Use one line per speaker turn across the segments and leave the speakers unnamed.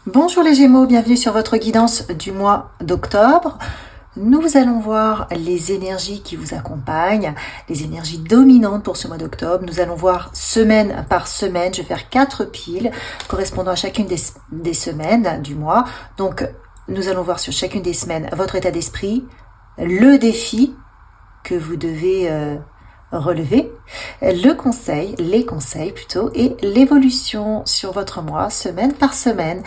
Bonjour les Gémeaux, bienvenue sur votre guidance du mois d'octobre. Nous allons voir les énergies qui vous accompagnent, les énergies dominantes pour ce mois d'octobre. Nous allons voir semaine par semaine. Je vais faire 4 piles correspondant à chacune des semaines du mois. Donc, nous allons voir sur chacune des semaines votre état d'esprit, le défi que vous devez relever, les conseils plutôt, et l'évolution sur votre mois, semaine par semaine.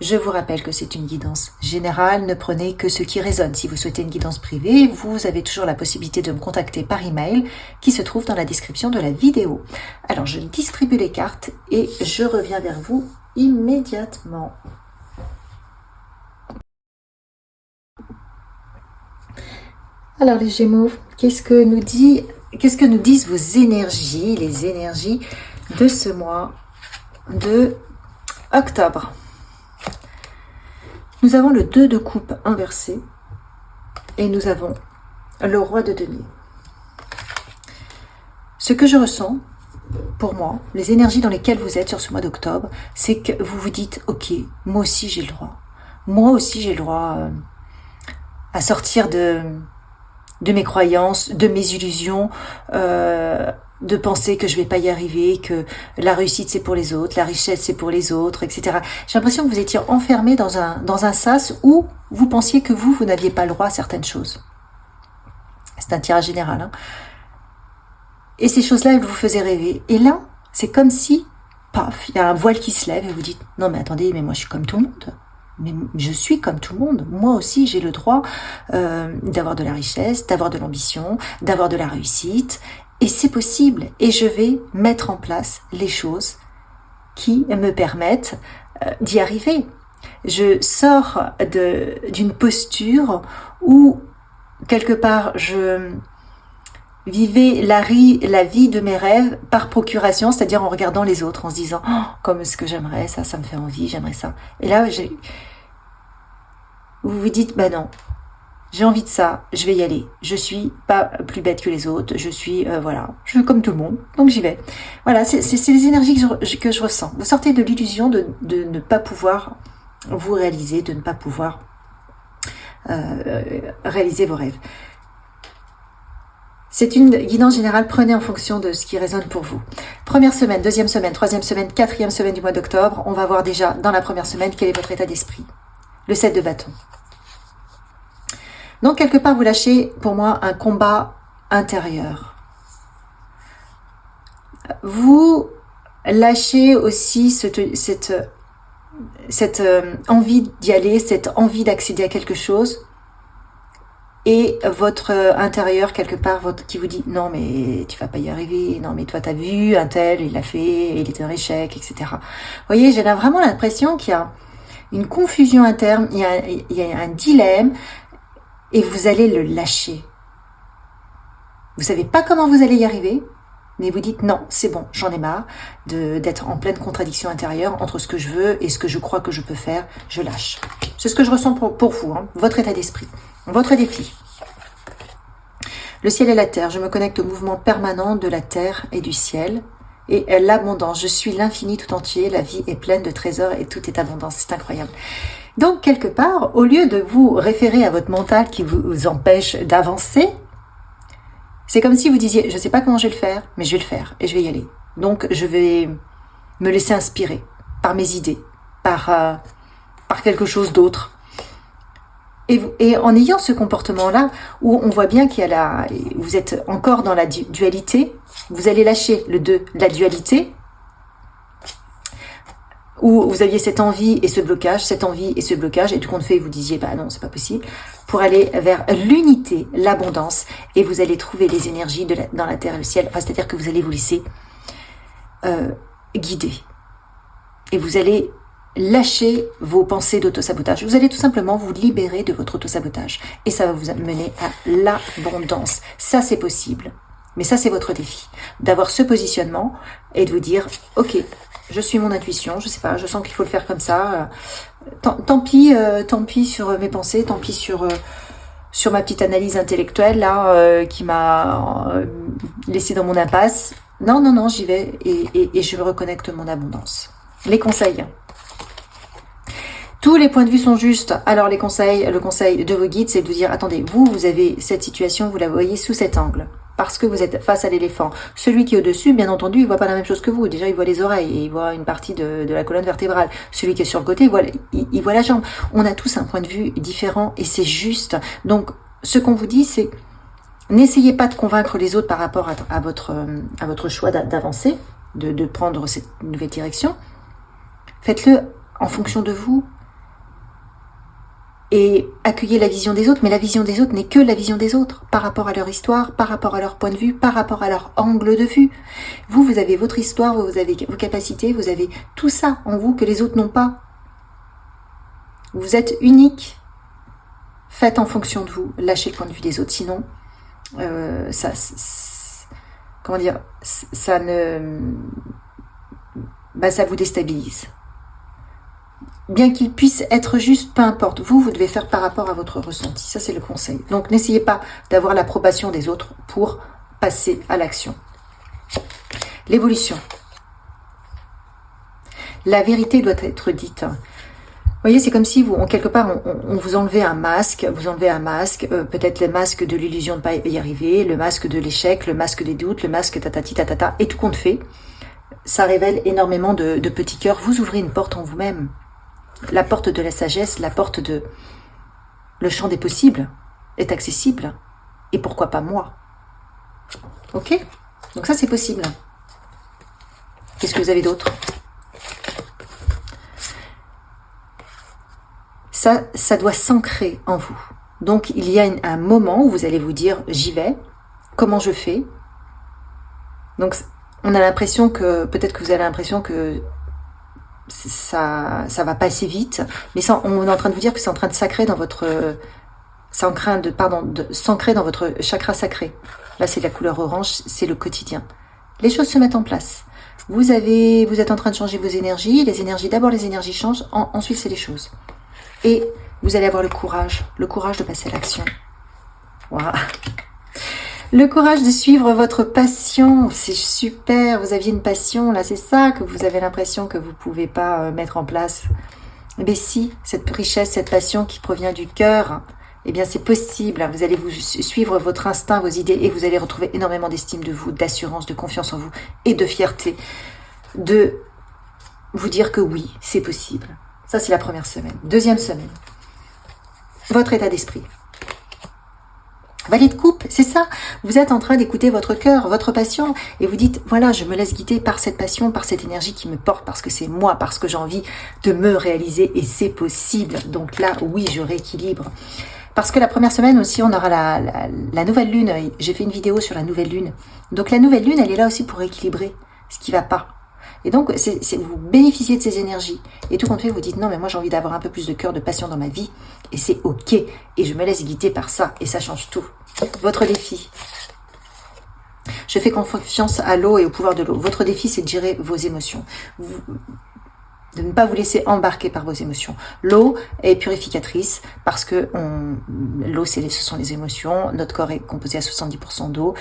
Je vous rappelle que c'est une guidance générale, ne prenez que ce qui résonne. Si vous souhaitez une guidance privée, vous avez toujours la possibilité de me contacter par email qui se trouve dans la description de la vidéo. Alors je distribue les cartes et je reviens vers vous immédiatement. Alors les Gémeaux, qu'est-ce que nous disent vos énergies, les énergies de ce mois de octobre? Nous avons le 2 de coupe inversé et nous avons le roi de denier. Ce que je ressens, pour moi, les énergies dans lesquelles vous êtes sur ce mois d'octobre, c'est que vous vous dites, ok, moi aussi j'ai le droit. Moi aussi j'ai le droit à sortir de mes croyances, de mes illusions, de penser que je vais pas y arriver, que la réussite c'est pour les autres, la richesse c'est pour les autres, etc. J'ai l'impression que vous étiez enfermé dans un sas où vous pensiez que vous n'aviez pas le droit à certaines choses. C'est un tirage général. Hein. Et ces choses-là, elles vous faisaient rêver. Et là, c'est comme si, paf, il y a un voile qui se lève et vous dites, non mais attendez, mais moi je suis comme tout le monde. Mais je suis comme tout le monde. Moi aussi, j'ai le droit d'avoir de la richesse, d'avoir de l'ambition, d'avoir de la réussite. Et c'est possible. Et je vais mettre en place les choses qui me permettent d'y arriver. Je sors d'une posture où, quelque part, je vivais la vie de mes rêves par procuration, c'est-à-dire en regardant les autres, en se disant oh, « comme ce que j'aimerais, ça me fait envie, j'aimerais ça ». Et là, vous vous dites « bah non, j'ai envie de ça, je vais y aller. Je suis pas plus bête que les autres, je suis, je suis comme tout le monde, donc j'y vais. » Voilà, c'est les énergies que je ressens. Vous sortez de l'illusion de ne pas pouvoir vous réaliser, de ne pas pouvoir réaliser vos rêves. C'est une guidance générale, prenez en fonction de ce qui résonne pour vous. Première semaine, deuxième semaine, troisième semaine, quatrième semaine du mois d'octobre. On va voir déjà dans la première semaine quel est votre état d'esprit. Le 7 de bâton. Donc, quelque part, vous lâchez, pour moi, un combat intérieur. Vous lâchez aussi cette envie d'y aller, cette envie d'accéder à quelque chose. Et votre intérieur, quelque part, qui vous dit « Non, mais tu vas pas y arriver. Non, mais toi, t'as vu, un tel, il l'a fait, il était un échec, etc. » Vous voyez, j'ai vraiment l'impression qu'il y a une confusion interne, il y a un dilemme, et vous allez le lâcher. Vous savez pas comment vous allez y arriver, mais vous dites « Non, c'est bon, j'en ai marre d'être en pleine contradiction intérieure entre ce que je veux et ce que je crois que je peux faire. Je lâche. » C'est ce que je ressens pour vous, hein, votre état d'esprit. Votre défi. Le ciel et la terre. Je me connecte au mouvement permanent de la terre et du ciel. Et l'abondance. Je suis l'infini tout entier. La vie est pleine de trésors et tout est abondance. C'est incroyable. Donc, quelque part, au lieu de vous référer à votre mental qui vous empêche d'avancer, c'est comme si vous disiez, je ne sais pas comment je vais le faire, mais je vais le faire et je vais y aller. Donc, je vais me laisser inspirer par mes idées, par quelque chose d'autre. Et en ayant ce comportement-là, où on voit bien vous êtes encore dans la dualité, vous allez lâcher le 2, la dualité, où vous aviez cette envie et ce blocage, et tout compte fait, vous disiez, bah non, c'est pas possible, pour aller vers l'unité, l'abondance, et vous allez trouver les énergies dans la terre et le ciel, enfin, c'est-à-dire que vous allez vous laisser guider. Et vous allez lâchez vos pensées d'autosabotage. Vous allez tout simplement vous libérer de votre autosabotage. Et ça va vous mener à l'abondance. Ça, c'est possible. Mais ça, c'est votre défi. D'avoir ce positionnement et de vous dire, ok, je suis mon intuition, je sais pas, je sens qu'il faut le faire comme ça. Tant pis sur mes pensées, tant pis sur ma petite analyse intellectuelle là qui m'a laissé dans mon impasse. Non, j'y vais et je me reconnecte mon abondance. Les conseils. Tous les points de vue sont justes. Alors le conseil de vos guides, c'est de vous dire, attendez, vous avez cette situation, vous la voyez sous cet angle. Parce que vous êtes face à l'éléphant. Celui qui est au-dessus, bien entendu, il voit pas la même chose que vous. Déjà, il voit les oreilles et il voit une partie de la colonne vertébrale. Celui qui est sur le côté, il voit la jambe. On a tous un point de vue différent et c'est juste. Donc, ce qu'on vous dit, c'est n'essayez pas de convaincre les autres par rapport à votre choix d'avancer, de prendre cette nouvelle direction. Faites-le en fonction de vous. Et accueillez la vision des autres, mais la vision des autres n'est que la vision des autres, par rapport à leur histoire, par rapport à leur point de vue, par rapport à leur angle de vue. Vous avez votre histoire, vous avez vos capacités, vous avez tout ça en vous que les autres n'ont pas. Vous êtes unique. Faites en fonction de vous, lâchez le point de vue des autres, sinon, ça vous déstabilise. Bien qu'il puisse être juste, peu importe. Vous devez faire par rapport à votre ressenti. Ça, c'est le conseil. Donc, n'essayez pas d'avoir l'approbation des autres pour passer à l'action. L'évolution. La vérité doit être dite. Vous voyez, c'est comme si, quelque part, on vous enlevait un masque. Vous enlevez un masque, peut-être le masque de l'illusion de ne pas y arriver, le masque de l'échec, le masque des doutes, le masque tatati tatata, et tout compte fait. Ça révèle énormément de petits cœurs. Vous ouvrez une porte en vous-même. La porte de la sagesse, la porte de... Le champ des possibles est accessible. Et pourquoi pas moi? Ok? Donc ça, c'est possible. Qu'est-ce que vous avez d'autre? Ça doit s'ancrer en vous. Donc, il y a un moment où vous allez vous dire, j'y vais. Comment je fais? Donc, on a l'impression que... Peut-être que vous avez l'impression que... ça va passer vite, mais on est en train de vous dire que c'est en train de s'ancrer dans votre s'ancrer dans votre chakra sacré. Là, c'est la couleur orange, c'est le quotidien. Les choses se mettent en place. Vous êtes en train de changer vos énergies. D'abord les énergies changent, ensuite c'est les choses. Et vous allez avoir le courage de passer à l'action. Voilà. Le courage de suivre votre passion, c'est super. Vous aviez une passion, là, c'est ça que vous avez l'impression que vous ne pouvez pas mettre en place. Mais si, cette richesse, cette passion qui provient du cœur, eh bien, c'est possible. Vous allez vous suivre votre instinct, vos idées, et vous allez retrouver énormément d'estime de vous, d'assurance, de confiance en vous et de fierté, de vous dire que oui, c'est possible. Ça, c'est la première semaine. Deuxième semaine, votre état d'esprit. Valet de coupe, c'est ça. Vous êtes en train d'écouter votre cœur, votre passion, et vous dites, voilà, je me laisse guider par cette passion, par cette énergie qui me porte, parce que c'est moi, parce que j'ai envie de me réaliser, et c'est possible. Donc là, oui, je rééquilibre. Parce que la première semaine aussi, on aura la nouvelle lune. J'ai fait une vidéo sur la nouvelle lune. Donc la nouvelle lune, elle est là aussi pour équilibrer ce qui ne va pas. Et donc, vous bénéficiez de ces énergies. Et tout compte fait, vous dites, non, mais moi, j'ai envie d'avoir un peu plus de cœur, de passion dans ma vie. Et c'est OK. Et je me laisse guider par ça. Et ça change tout. Votre défi. Je fais confiance à l'eau et au pouvoir de l'eau. Votre défi, c'est de gérer vos émotions. De ne pas vous laisser embarquer par vos émotions. L'eau est purificatrice parce que l'eau, ce sont les émotions. Notre corps est composé à 70% d'eau.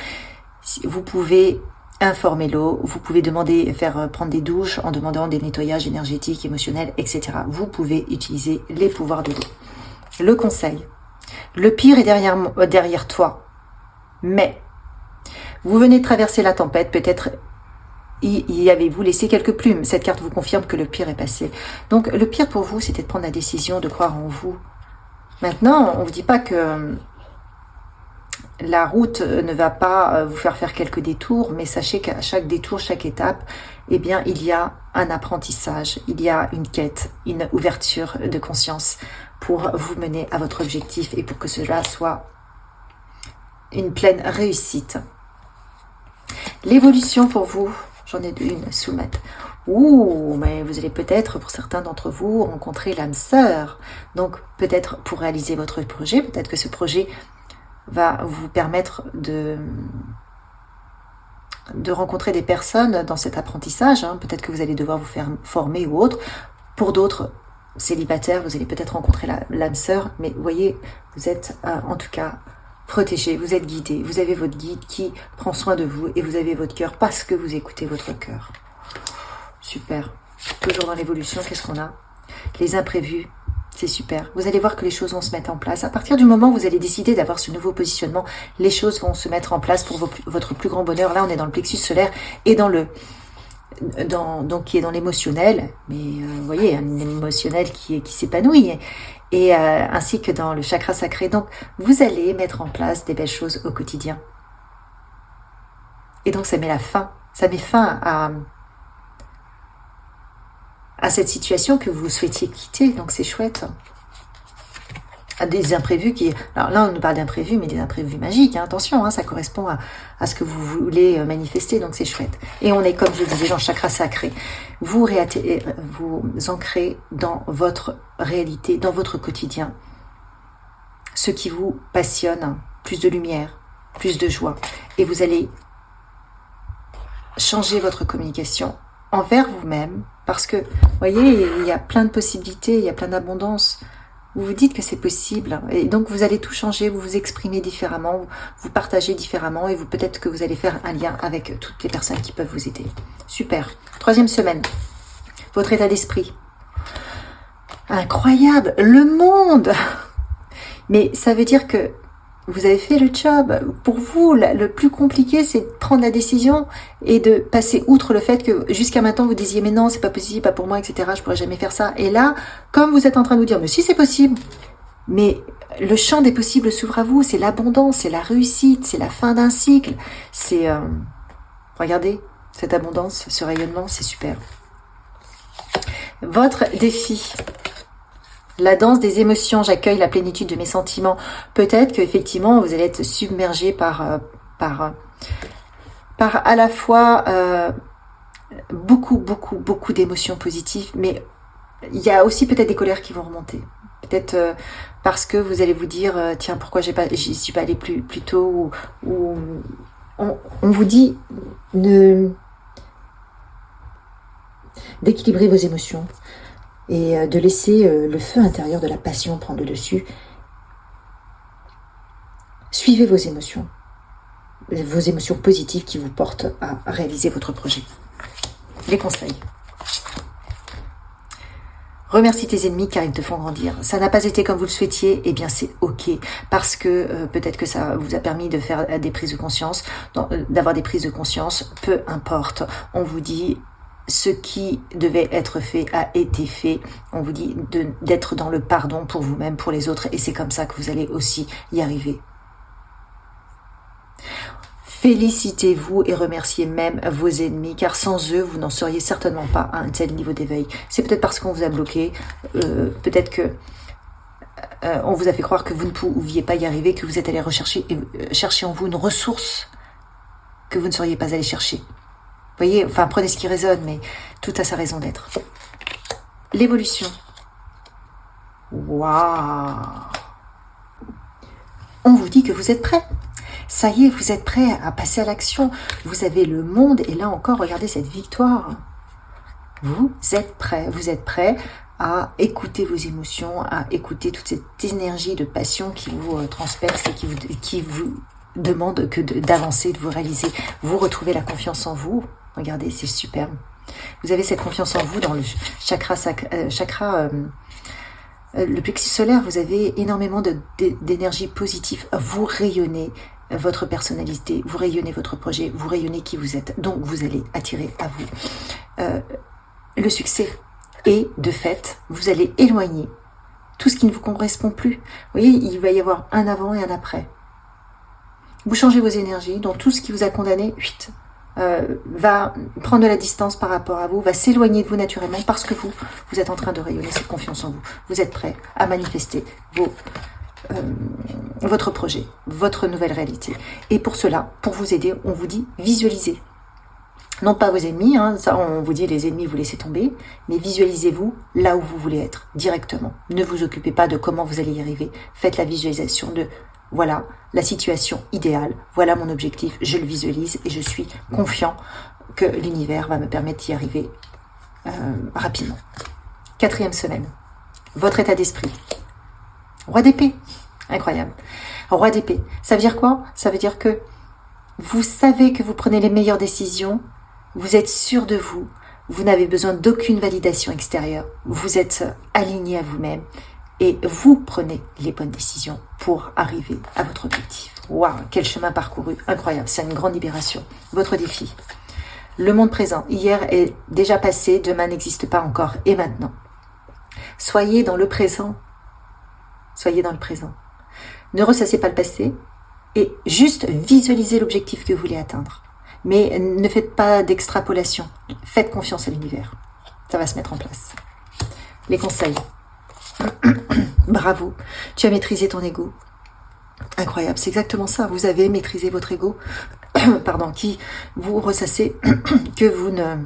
Vous pouvez informer l'eau, vous pouvez prendre des douches en demandant des nettoyages énergétiques, émotionnels, etc. Vous pouvez utiliser les pouvoirs de l'eau. Le conseil, le pire est derrière toi, mais vous venez de traverser la tempête, peut-être y avez-vous laissé quelques plumes. Cette carte vous confirme que le pire est passé. Donc le pire pour vous, c'était de prendre la décision de croire en vous. Maintenant, on ne vous dit pas que la route ne va pas vous faire quelques détours, mais sachez qu'à chaque détour, chaque étape, eh bien, il y a un apprentissage, il y a une quête, une ouverture de conscience pour vous mener à votre objectif et pour que cela soit une pleine réussite. L'évolution pour vous, j'en ai une sous le mat. Ouh, mais vous allez peut-être, pour certains d'entre vous, rencontrer l'âme sœur. Donc, peut-être pour réaliser votre projet, peut-être que ce projet va vous permettre de rencontrer des personnes dans cet apprentissage. Peut-être que vous allez devoir vous faire former ou autre. Pour d'autres célibataires, vous allez peut-être rencontrer l'âme sœur, mais vous voyez, vous êtes en tout cas protégé, vous êtes guidé, vous avez votre guide qui prend soin de vous et vous avez votre cœur parce que vous écoutez votre cœur. Super. Toujours dans l'évolution, qu'est-ce qu'on a? Les imprévus. C'est super. Vous allez voir que les choses vont se mettre en place. À partir du moment où vous allez décider d'avoir ce nouveau positionnement, les choses vont se mettre en place pour votre plus grand bonheur. Là, on est dans le plexus solaire et donc qui est dans l'émotionnel, mais vous voyez, un émotionnel qui s'épanouit, et ainsi que dans le chakra sacré. Donc, vous allez mettre en place des belles choses au quotidien. Et donc, ça met fin à cette situation que vous souhaitiez quitter. Donc, c'est chouette. À des imprévus alors là, on nous parle d'imprévus, mais des imprévus magiques. Hein. Attention, ça correspond à ce que vous voulez manifester. Donc, c'est chouette. Et on est, comme je disais, dans le chakra sacré. Vous ancrez dans votre réalité, dans votre quotidien, ce qui vous passionne, plus de lumière, plus de joie. Et vous allez changer votre communication envers vous-même, parce que, vous voyez, il y a plein de possibilités, il y a plein d'abondance. Vous vous dites que c'est possible, et donc vous allez tout changer, vous vous exprimez différemment, vous partagez différemment, et peut-être que vous allez faire un lien avec toutes les personnes qui peuvent vous aider. Super. 3e semaine, votre état d'esprit. Incroyable, le monde. Mais ça veut dire que vous avez fait le job. Pour vous, le plus compliqué, c'est de prendre la décision et de passer outre le fait que jusqu'à maintenant, vous disiez « mais non, c'est pas possible, pas pour moi, etc. Je pourrais jamais faire ça. » Et là, comme vous êtes en train de vous dire « mais si, c'est possible !» Mais le champ des possibles s'ouvre à vous. C'est l'abondance, c'est la réussite, c'est la fin d'un cycle. C'est... regardez, cette abondance, ce rayonnement, c'est super. Votre défi... La danse des émotions, j'accueille la plénitude de mes sentiments. Peut-être qu'effectivement, vous allez être submergé par à la fois beaucoup d'émotions positives, mais il y a aussi peut-être des colères qui vont remonter. Peut-être parce que vous allez vous dire, tiens, pourquoi j'y suis pas allé plus tôt, ou on vous dit d'équilibrer vos émotions. Et de laisser le feu intérieur de la passion prendre le dessus. Suivez vos émotions positives qui vous portent à réaliser votre projet. Les conseils. Remercie tes ennemis car ils te font grandir. Ça n'a pas été comme vous le souhaitiez, eh bien c'est ok. Parce que peut-être que ça vous a permis de faire des prises de conscience, d'avoir des prises de conscience, peu importe. On vous dit... ce qui devait être fait a été fait. On vous dit d'être dans le pardon pour vous-même, pour les autres, et c'est comme ça que vous allez aussi y arriver. Félicitez-vous et remerciez même vos ennemis, car sans eux, vous n'en seriez certainement pas à un tel niveau d'éveil. C'est peut-être parce qu'on vous a bloqué, peut-être que on vous a fait croire que vous ne pouviez pas y arriver, que vous êtes allé chercher en vous une ressource que vous ne seriez pas allé chercher. Vous voyez, enfin, prenez ce qui résonne, mais tout a sa raison d'être. L'évolution. Waouh! On vous dit que vous êtes prêts. Ça y est, vous êtes prêts à passer à l'action. Vous avez le monde, et là encore, regardez cette victoire. Vous êtes prêts à écouter vos émotions, à écouter toute cette énergie de passion qui vous transperce et qui vous demande d'avancer, de vous réaliser. Vous retrouvez la confiance en vous. Regardez, c'est superbe. Vous avez cette confiance en vous dans le chakra, le plexus solaire. Vous avez énormément d'énergie positive. Vous rayonnez votre personnalité, vous rayonnez votre projet, vous rayonnez qui vous êtes. Donc, vous allez attirer à vous le succès. Et de fait, vous allez éloigner tout ce qui ne vous correspond plus. Vous voyez, il va y avoir un avant et un après. Vous changez vos énergies, donc tout ce qui vous a condamné, va prendre de la distance par rapport à vous, va s'éloigner de vous naturellement parce que vous êtes en train de rayonner cette confiance en vous. Vous êtes prêt à manifester votre projet, votre nouvelle réalité. Et pour cela, pour vous aider, on vous dit visualisez. Non pas vos ennemis, ça on vous dit les ennemis vous laissez tomber, mais visualisez-vous là où vous voulez être directement. Ne vous occupez pas de comment vous allez y arriver. Faites la visualisation de voilà la situation idéale, voilà mon objectif, je le visualise et je suis confiant que l'univers va me permettre d'y arriver rapidement. 4e semaine, votre état d'esprit. Roi d'épée, incroyable. Roi d'épée, ça veut dire quoi? Ça veut dire que vous savez que vous prenez les meilleures décisions, vous êtes sûr de vous n'avez besoin d'aucune validation extérieure, vous êtes aligné à vous-même et vous prenez les bonnes décisions pour arriver à votre objectif. Waouh, quel chemin parcouru, incroyable, c'est une grande libération. Votre défi, le monde présent, hier est déjà passé, demain n'existe pas encore, et maintenant. Soyez dans le présent, soyez dans le présent. Ne ressassez pas le passé et juste visualisez l'objectif que vous voulez atteindre. Mais ne faites pas d'extrapolation, faites confiance à l'univers, ça va se mettre en place. Les conseils. Bravo, tu as maîtrisé ton ego. Incroyable, c'est exactement ça. Vous avez maîtrisé votre ego, pardon, qui vous ressassez que vous ne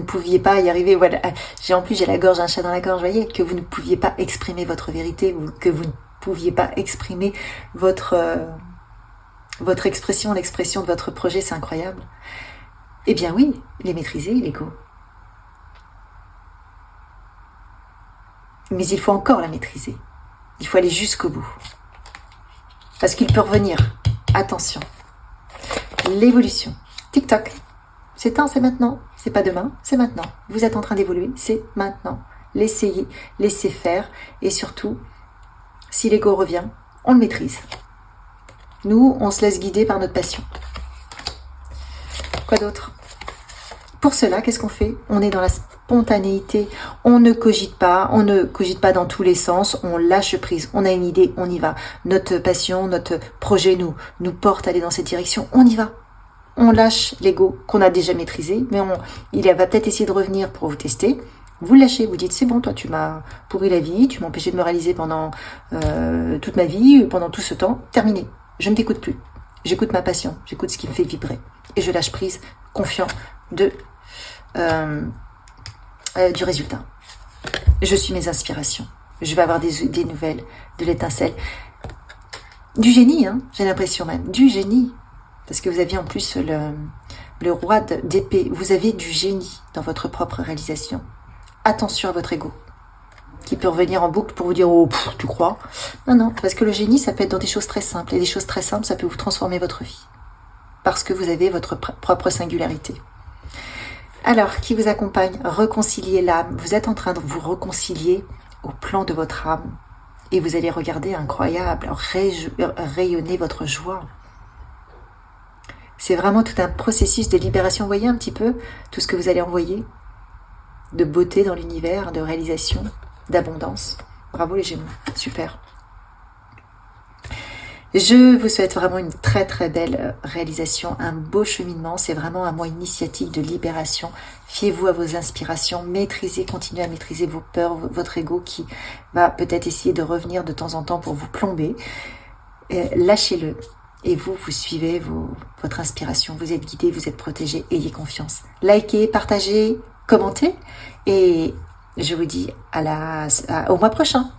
pouviez pas y arriver. Voilà. J'ai la gorge, un chat dans la gorge, voyez, que vous ne pouviez pas exprimer votre vérité, que vous ne pouviez pas exprimer votre expression, l'expression de votre projet, c'est incroyable. Eh bien oui, les maîtriser, l'ego. Mais il faut encore la maîtriser. Il faut aller jusqu'au bout. Parce qu'il peut revenir. Attention. L'évolution. TikTok. C'est temps, c'est maintenant. C'est pas demain, c'est maintenant. Vous êtes en train d'évoluer, c'est maintenant. Laissez faire. Et surtout, si l'ego revient, on le maîtrise. Nous, on se laisse guider par notre passion. Quoi d'autre ? Pour cela, qu'est-ce qu'on fait ? On est dans la spontanéité, on ne cogite pas dans tous les sens, on lâche prise, on a une idée, on y va. Notre passion, notre projet nous porte à aller dans cette direction, on y va. On lâche l'ego qu'on a déjà maîtrisé, mais il va peut-être essayer de revenir pour vous tester. Vous le lâchez, vous dites c'est bon, toi tu m'as pourri la vie, tu m'as empêché de me réaliser pendant toute ma vie, pendant tout ce temps, terminé, je ne t'écoute plus. J'écoute ma passion, j'écoute ce qui me fait vibrer. Et je lâche prise, confiant du résultat. Je suis mes inspirations. Je vais avoir des nouvelles, de l'étincelle. Du génie, hein, j'ai l'impression même. Du génie. Parce que vous aviez en plus le roi d'épée. Vous avez du génie dans votre propre réalisation. Attention à votre ego, qui peut revenir en boucle pour vous dire « Oh, tu crois ?» Non, parce que le génie, ça peut être dans des choses très simples. Et des choses très simples, ça peut vous transformer votre vie. Parce que vous avez votre propre singularité. Alors, qui vous accompagne ? Réconcilier l'âme. Vous êtes en train de vous réconcilier au plan de votre âme. Et vous allez regarder incroyable, rayonner votre joie. C'est vraiment tout un processus de libération. Vous voyez un petit peu tout ce que vous allez envoyer de beauté dans l'univers, de réalisation, d'abondance. Bravo les Gémeaux, super. Je vous souhaite vraiment une très très belle réalisation, un beau cheminement. C'est vraiment un mois initiatique de libération. Fiez-vous à vos inspirations, continuez à maîtriser vos peurs, votre ego qui va peut-être essayer de revenir de temps en temps pour vous plomber. Lâchez-le et vous suivez votre inspiration. Vous êtes guidé, vous êtes protégé, ayez confiance. Likez, partagez, commentez et je vous dis au mois prochain.